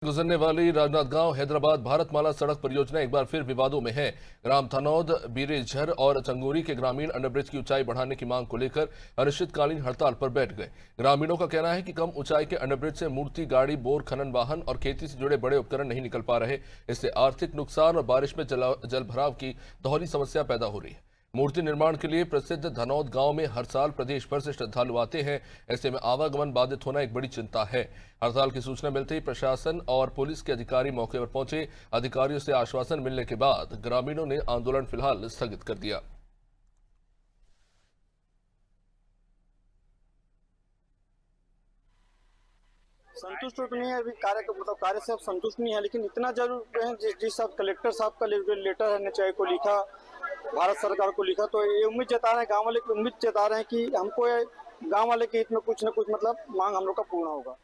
गुजरने वाली राजनांदगांव हैदराबाद भारतमाला सड़क परियोजना एक बार फिर विवादों में है। ग्राम थनौद, बीरेझर और चंगोरी के ग्रामीण अंडरब्रिज की ऊंचाई बढ़ाने की मांग को लेकर अनिश्चितकालीन हड़ताल पर बैठ गए। ग्रामीणों का कहना है कि कम ऊंचाई के अंडरब्रिज से मूर्ति, गाड़ी, बोर खनन वाहन और खेती से जुड़े बड़े उपकरण नहीं निकल पा रहे। इससे आर्थिक नुकसान और बारिश में जलभराव की दोहरी समस्या पैदा हो रही है। मूर्ति निर्माण के लिए प्रसिद्ध धनौद गांव में हर साल प्रदेश भर से श्रद्धालु आते हैं। ऐसे में आवागमन बाधित होना एक बड़ी चिंता है। हड़ताल की सूचना मिलते ही प्रशासन और पुलिस के अधिकारी मौके पर पहुंचे। अधिकारियों से आश्वासन मिलने के बाद ग्रामीणों ने आंदोलन फिलहाल स्थगित कर दिया। संतुष्ट तो नहीं है अभी कार्य से अब संतुष्ट नहीं है, लेकिन इतना जरूर है जिस साहब कलेक्टर साहब का लेटर है निचाई को लिखा, भारत सरकार को लिखा, तो ये उम्मीद जता रहे हैं, गांव वाले की उम्मीद जता रहे हैं कि हमको गांव वाले के हित में कुछ न कुछ मांग हम लोग का पूर्ण होगा।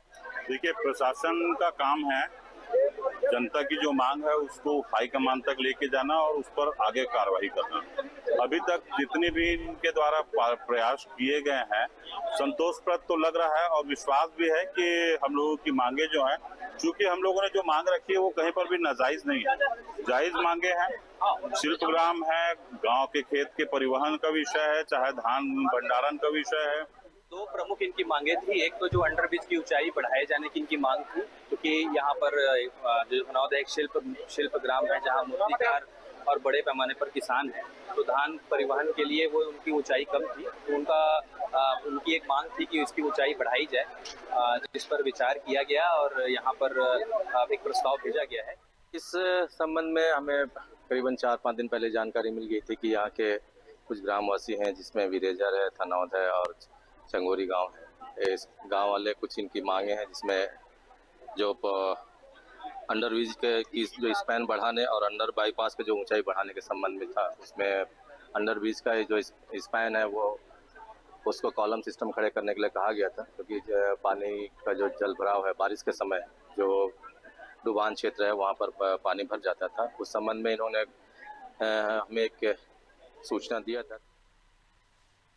देखिए, प्रशासन का काम है जनता की जो मांग है उसको हाईकमान तक लेके जाना और उस पर आगे कार्रवाई करना। अभी तक जितने भी इनके द्वारा प्रयास किए गए हैं संतोषप्रद तो लग रहा है और विश्वास भी है कि हम लोगों की मांगे जो है, चूंकि हम लोगों ने जो मांग रखी है वो कहीं पर भी नाजायज नहीं है, जायज मांगे हैं। शिल्पग्राम है, गांव के खेत के परिवहन का विषय है, चाहे धान भंडारण का विषय है। दो प्रमुख इनकी मांगे थी। एक तो जो अंडरब्रिज की ऊंचाई बढ़ाए जाने की इनकी मांग थी, क्योंकि यहाँ पर जो धनौद एक शिल्प ग्राम है जहाँ मूर्तिकार और बड़े पैमाने पर किसान हैं, तो धान परिवहन के लिए वो उनकी ऊंचाई कम थी, तो उनकी एक मांग थी कि इसकी ऊंचाई बढ़ाई जाए, जिस पर विचार किया गया और यहाँ पर एक प्रस्ताव भेजा गया है। इस संबंध में हमें करीबन 4-5 दिन पहले जानकारी मिल गई थी कि यहाँ के कुछ ग्रामवासी हैं, जिसमें बीरेझर है, थनौद है और चंगोरी गांव है। इस गांव वाले कुछ इनकी मांगे हैं, जिसमें जो अंडरब्रिज की जो स्पैन बढ़ाने और अंडर बाईपास के जो ऊंचाई बढ़ाने के संबंध में था, उसमें अंडरब्रिज का जो स्पैन है वो उसको कॉलम सिस्टम खड़े करने के लिए कहा गया था, क्योंकि पानी का जो जल भराव है बारिश के समय, जो डुबान क्षेत्र है वहाँ पर पानी भर जाता था। उस संबंध में इन्होंने हमें एक सूचना दिया था।